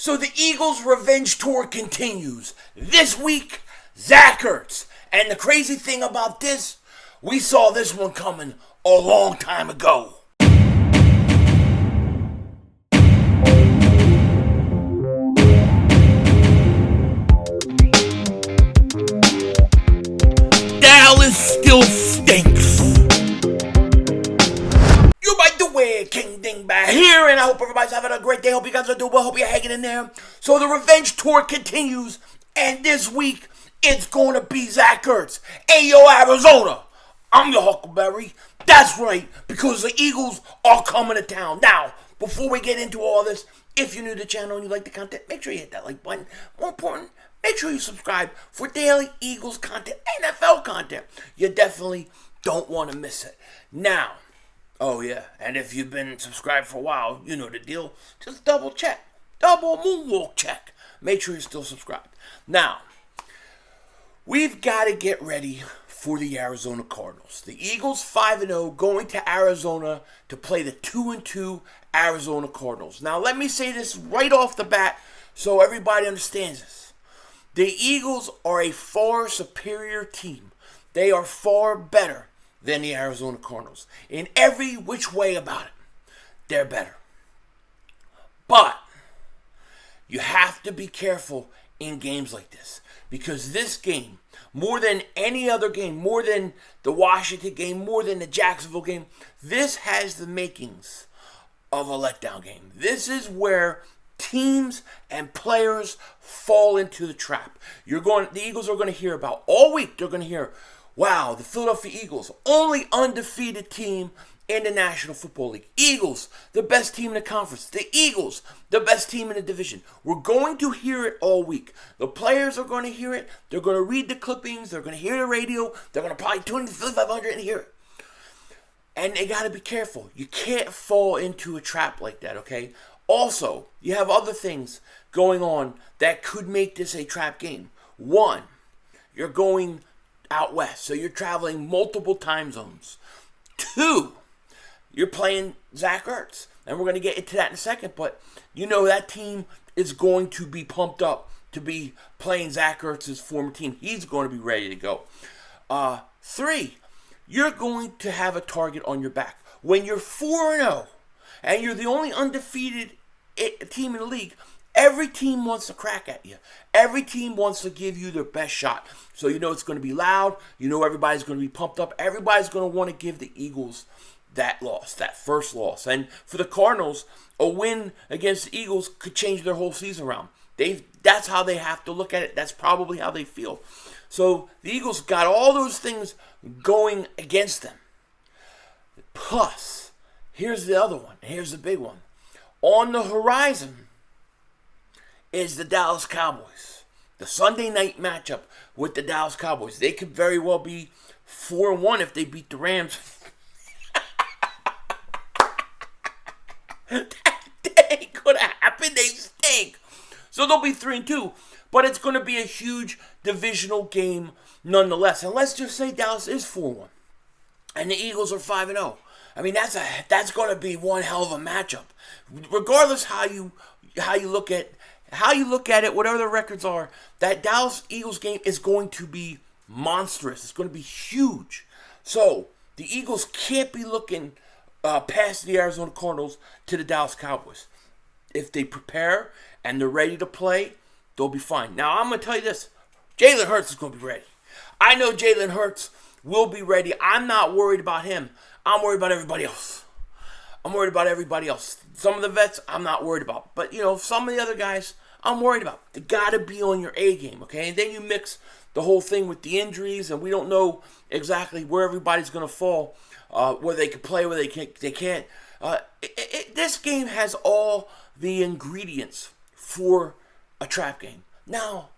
So the Eagles' revenge tour continues. This week, Zach Ertz. And the crazy thing about this, we saw this one coming a long time ago. Dallas still stinks. You might do it, King Dingbat here, and I hope everybody's having a great day. Hope you guys are doing well. Hope you're hanging in there. So the revenge tour continues, and this week it's going to be Zach Ertz. Ayo, Arizona. I'm your Huckleberry. That's right, because the Eagles are coming to town. Now, before we get into all this, if you're new to the channel and you like the content, make sure you hit that like button. More important, make sure you subscribe for daily Eagles content, NFL content. You definitely don't want to miss it. Now, oh yeah, and if you've been subscribed for a while, you know the deal. Just double check. Double moonwalk check. Make sure you're still subscribed. Now, we've got to get ready for the Arizona Cardinals. The Eagles 5-0 going to Arizona to play the 2-2 Arizona Cardinals. Now, let me say this right off the bat so everybody understands this. The Eagles are a far superior team. They are far better than the Arizona Cardinals. In every which way about it, they're better. But you have to be careful in games like this, because this game, more than any other game, more than the Washington game, more than the Jacksonville game, this has the makings of a letdown game. This is where teams and players fall into the trap. The Eagles are going to hear about all week. They're going to hear, wow, the Philadelphia Eagles, only undefeated team in the National Football League. Eagles, the best team in the conference. The Eagles, the best team in the division. We're going to hear it all week. The players are going to hear it. They're going to read the clippings. They're going to hear the radio. They're going to probably tune into 500 and hear it. And they got to be careful. You can't fall into a trap like that, okay? Also, you have other things going on that could make this a trap game. One, you're going out west, so you're traveling multiple time zones. Two, you're playing Zach Ertz, and we're going to get into that in a second, but you know that team is going to be pumped up to be playing Zach Ertz's former team. He's going to be ready to go. Three, you're going to have a target on your back. When you're 4-0, and you're the only undefeated team in the league, every team wants to crack at you. Every team wants to give you their best shot. So you know it's going to be loud. You know everybody's going to be pumped up. Everybody's going to want to give the Eagles that loss, that first loss. And for the Cardinals, a win against the Eagles could change their whole season around. That's how they have to look at it. That's probably how they feel. So the Eagles got all those things going against them. Plus, here's the other one. Here's the big one. On the horizon is the Dallas Cowboys. The Sunday night matchup with the Dallas Cowboys. They could very well be 4-1 if they beat the Rams. That ain't gonna happen. They stink. So they'll be 3-2. But it's gonna be a huge divisional game nonetheless. And let's just say Dallas is 4-1. And the Eagles are 5-0. I mean, that's going to be one hell of a matchup. Regardless how you look at it, whatever the records are, that Dallas Eagles game is going to be monstrous. It's going to be huge. So the Eagles can't be looking past the Arizona Cardinals to the Dallas Cowboys. If they prepare and they're ready to play, they'll be fine. Now I'm going to tell you this: Jalen Hurts is going to be ready. I know Jalen Hurts will be ready. I'm not worried about him. I'm worried about everybody else. Some of the vets, I'm not worried about. But, some of the other guys, I'm worried about. They got to be on your A game, okay? And then you mix the whole thing with the injuries, and we don't know exactly where everybody's going to fall, where they can play, where they can't. This game has all the ingredients for a trap game. Now,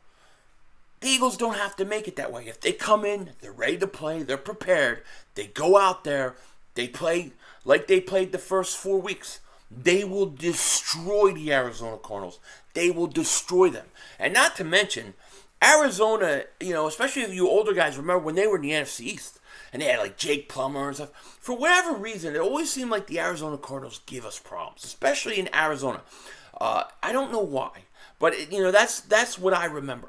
the Eagles don't have to make it that way. If they come in, they're ready to play, they're prepared, they go out there, they play like they played the first 4 weeks, they will destroy the Arizona Cardinals. They will destroy them. And not to mention, Arizona, especially if you older guys remember when they were in the NFC East, and they had like Jake Plummer and stuff. For whatever reason, it always seemed like the Arizona Cardinals give us problems, especially in Arizona. I don't know why. But, that's what I remember.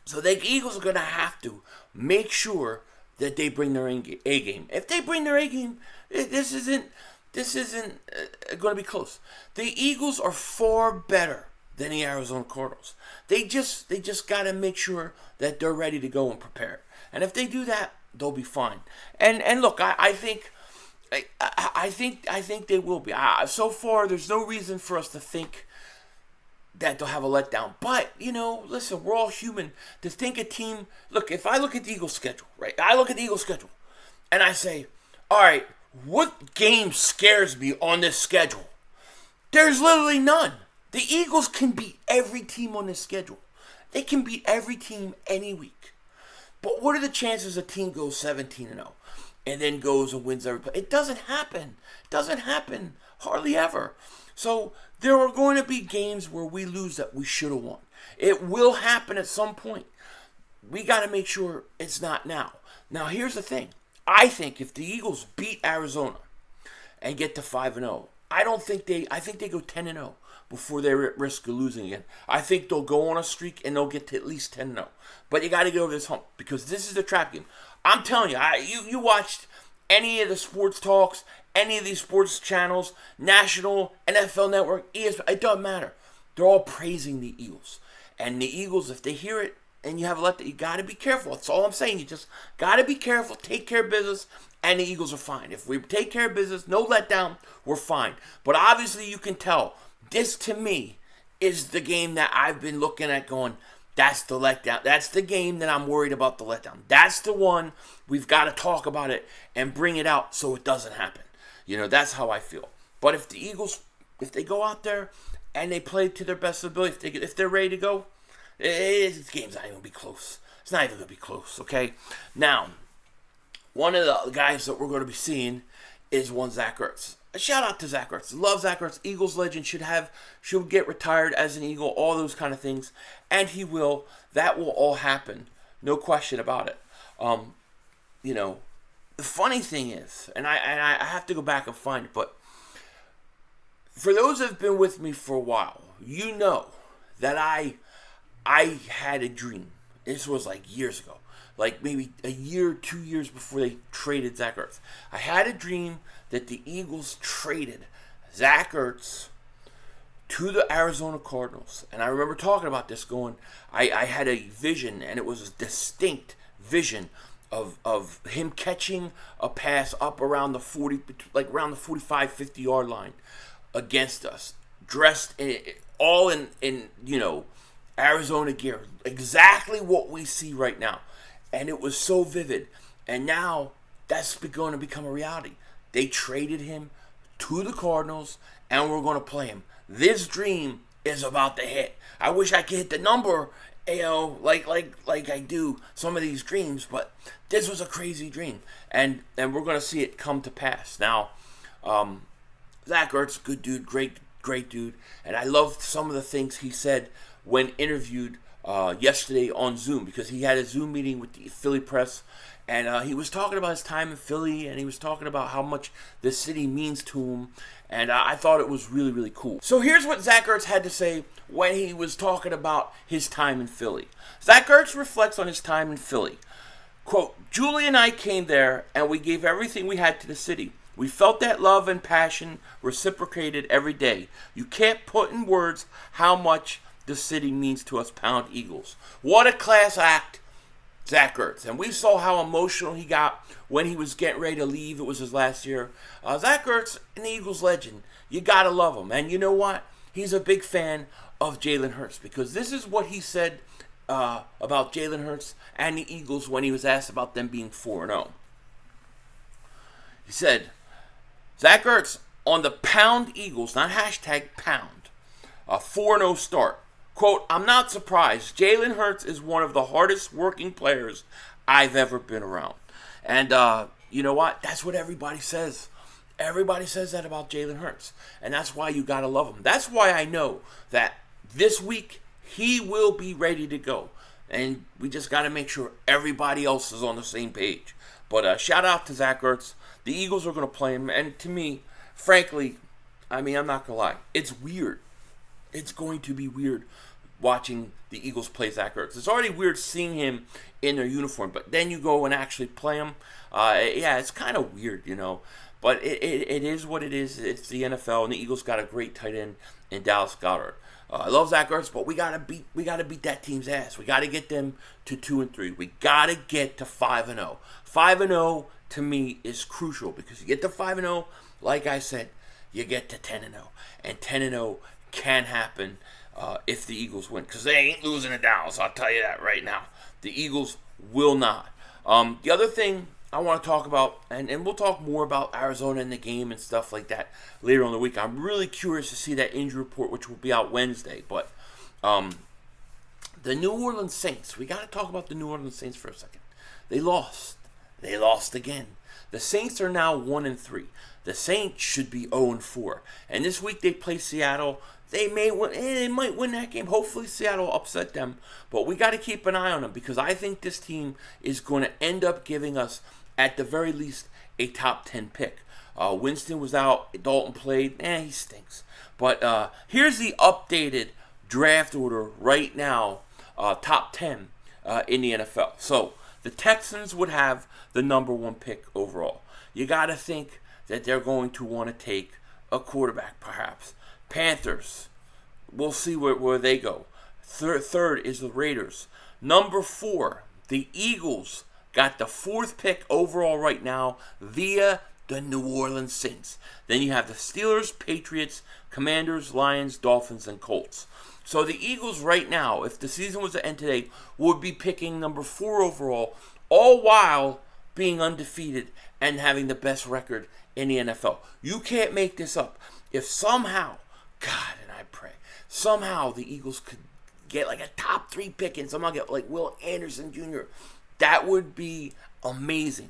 So the Eagles are going to have to make sure that they bring their A game. If they bring their A game, this isn't going to be close. The Eagles are far better than the Arizona Cardinals. They just got to make sure that they're ready to go and prepare. And if they do that, they'll be fine. And look, I think they will be. So far, there's no reason for us to think that they'll have a letdown. But, listen, we're all human. To think a team... Look, if I look at the Eagles' schedule, right? I look at the Eagles' schedule, and I say, all right, what game scares me on this schedule? There's literally none. The Eagles can beat every team on this schedule. They can beat every team any week. But what are the chances a team goes 17-0 and then goes and wins every play? It doesn't happen. It doesn't happen hardly ever. So there are going to be games where we lose that we should have won. It will happen at some point. We got to make sure it's not now. Now, here's the thing. I think if the Eagles beat Arizona and get to 5-0, I think they go 10-0 before they're at risk of losing again. I think they'll go on a streak and they'll get to at least 10-0. But you got to get over this hump because this is the trap game. I'm telling you, you watched any of the sports talks, any of these sports channels, National, NFL Network, ESPN, it doesn't matter. They're all praising the Eagles. And the Eagles, if they hear it and you have a letdown, you got to be careful. That's all I'm saying. You just got to be careful, take care of business, and the Eagles are fine. If we take care of business, no letdown, we're fine. But obviously you can tell, this to me is the game that I've been looking at going, that's the letdown. That's the game that I'm worried about the letdown. That's the one we've got to talk about it and bring it out so it doesn't happen. That's how I feel. But if the Eagles, if they go out there and they play to their best ability, if they're ready to go, this game's not even going to be close. It's not even going to be close, okay? Now, one of the guys that we're going to be seeing is one Zach Ertz. A shout out to Zach Ertz. Love Zach Ertz. Eagles legend, should get retired as an Eagle, all those kind of things. And he will. That will all happen. No question about it. The funny thing is, and I have to go back and find it, but for those that have been with me for a while, you know that I had a dream. This was like years ago. Like maybe a year, 2 years before they traded Zach Ertz. I had a dream that the Eagles traded Zach Ertz to the Arizona Cardinals. And I remember talking about this going, I had a vision, and it was a distinct vision of him catching a pass up around the 40, like around the 45, 50 yard line against us. Dressed all in Arizona gear. Exactly what we see right now. And it was so vivid. And now that's going to become a reality. They traded him to the Cardinals, and we're going to play him. This dream is about to hit. I wish I could hit the number, like I do some of these dreams, but this was a crazy dream. And we're going to see it come to pass. Now, Zach Ertz, good dude, great dude. And I loved some of the things he said when interviewed yesterday on Zoom, because he had a Zoom meeting with the Philly press, and he was talking about his time in Philly, and he was talking about how much the city means to him, and I thought it was really, really cool. So here's what Zach Ertz had to say when he was talking about his time in Philly. Zach Ertz reflects on his time in Philly. Quote, "Julie and I came there, and we gave everything we had to the city. We felt that love and passion reciprocated every day. You can't put in words how much the city means to us Pound Eagles." What a class act, Zach Ertz. And we saw how emotional he got when he was getting ready to leave. It was his last year. Zach Ertz, an Eagles legend. You got to love him. And you know what? He's a big fan of Jalen Hurts, because this is what he said about Jalen Hurts and the Eagles when he was asked about them being 4-0. He said, Zach Ertz on the Pound Eagles, not hashtag pound, a 4-0 start. Quote, "I'm not surprised. Jalen Hurts is one of the hardest working players I've ever been around." And you know what? That's what everybody says. Everybody says that about Jalen Hurts. And that's why you got to love him. That's why I know that this week he will be ready to go. And we just got to make sure everybody else is on the same page. But shout out to Zach Ertz. The Eagles are going to play him. And to me, frankly, I'm not going to lie, it's weird. It's going to be weird watching the Eagles play Zach Ertz. It's already weird seeing him in their uniform, but then you go and actually play him. Yeah, it's kind of weird, But it is what it is. It's the NFL, and the Eagles got a great tight end in Dallas Goedert. I love Zach Ertz, but we gotta beat that team's ass. We gotta get them to 2-3. We gotta get to 5-0. 5-0 to me is crucial because you get to 5-0, like I said, you get to 10-0, and 10-0 can happen if the Eagles win, because they ain't losing to Dallas. I'll tell you that right now. The Eagles will not. The other thing I want to talk about, and we'll talk more about Arizona in the game and stuff like that later on in the week. I'm really curious to see that injury report, which will be out Wednesday. But the New Orleans Saints, we got to talk about the New Orleans Saints for a second. They lost. They lost again. The Saints are now 1-3. The Saints should be 0-4. And this week they play Seattle. They might win that game. Hopefully Seattle will upset them. But we got to keep an eye on them because I think this team is going to end up giving us, at the very least, a top 10 pick. Winston was out. Dalton played. He stinks. But here's the updated draft order right now, top 10 in the NFL. So the Texans would have the number 1 pick overall. You got to think that they're going to want to take a quarterback, perhaps. Panthers, we'll see where they go. Third is the Raiders. Number 4, the Eagles got the 4th pick overall right now via the New Orleans Saints. Then you have the Steelers, Patriots, Commanders, Lions, Dolphins, and Colts. So the Eagles right now, if the season was to end today, would be picking number 4 overall, all while being undefeated and having the best record in the NFL. You can't make this up. If somehow, God, and I pray, somehow the Eagles could get like a top 3 pick and somehow get like Will Anderson Jr., that would be amazing.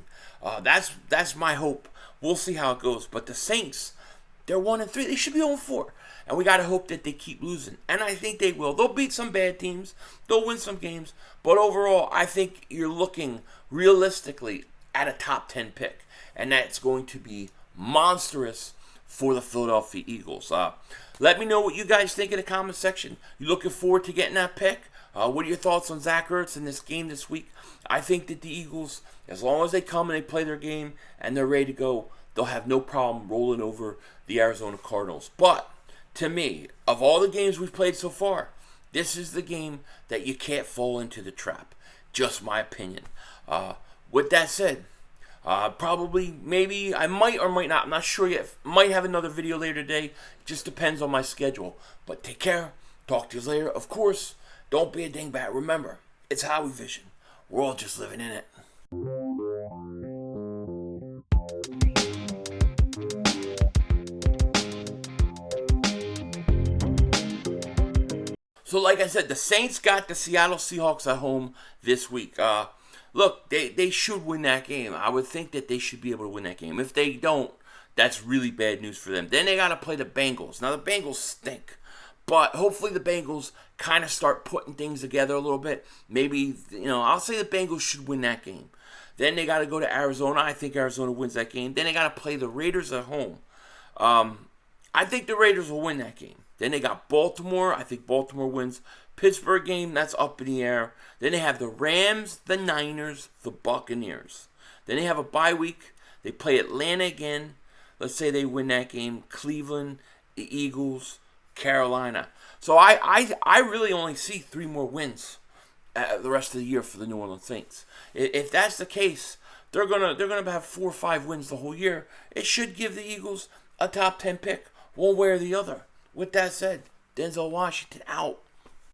That's my hope. We'll see how it goes. But the Saints, they're 1-3. They should be 0-4. And we got to hope that they keep losing. And I think they will. They'll beat some bad teams. They'll win some games. But overall, I think you're looking realistically at a top 10 pick. And that's going to be monstrous for the Philadelphia Eagles. Let me know what you guys think in the comment section. You looking forward to getting that pick? What are your thoughts on Zach Ertz in this game this week? I think that the Eagles, as long as they come and they play their game and they're ready to go, they'll have no problem rolling over the Arizona Cardinals. But to me, of all the games we've played so far, this is the game that you can't fall into the trap. Just my opinion. With that said, probably, maybe, I might or might not, I'm not sure yet, might have another video later today, just depends on my schedule. But take care, talk to you later. Of course, don't be a dingbat. Remember, it's how we vision. We're all just living in it. So like I said, the Saints got the Seattle Seahawks at home this week. Look, they should win that game. I would think that they should be able to win that game. If they don't, that's really bad news for them. Then they got to play the Bengals. Now, the Bengals stink. But hopefully the Bengals kind of start putting things together a little bit. Maybe, I'll say the Bengals should win that game. Then they got to go to Arizona. I think Arizona wins that game. Then they got to play the Raiders at home. I think the Raiders will win that game. Then they got Baltimore. I think Baltimore wins. Pittsburgh game, that's up in the air. Then they have the Rams, the Niners, the Buccaneers. Then they have a bye week. They play Atlanta again. Let's say they win that game. Cleveland, the Eagles, Carolina. So I really only see 3 more wins the rest of the year for the New Orleans Saints. If that's the case, they're gonna have 4 or 5 wins the whole year. It should give the Eagles a top 10 pick, one way or the other. With that said, Denzel Washington out.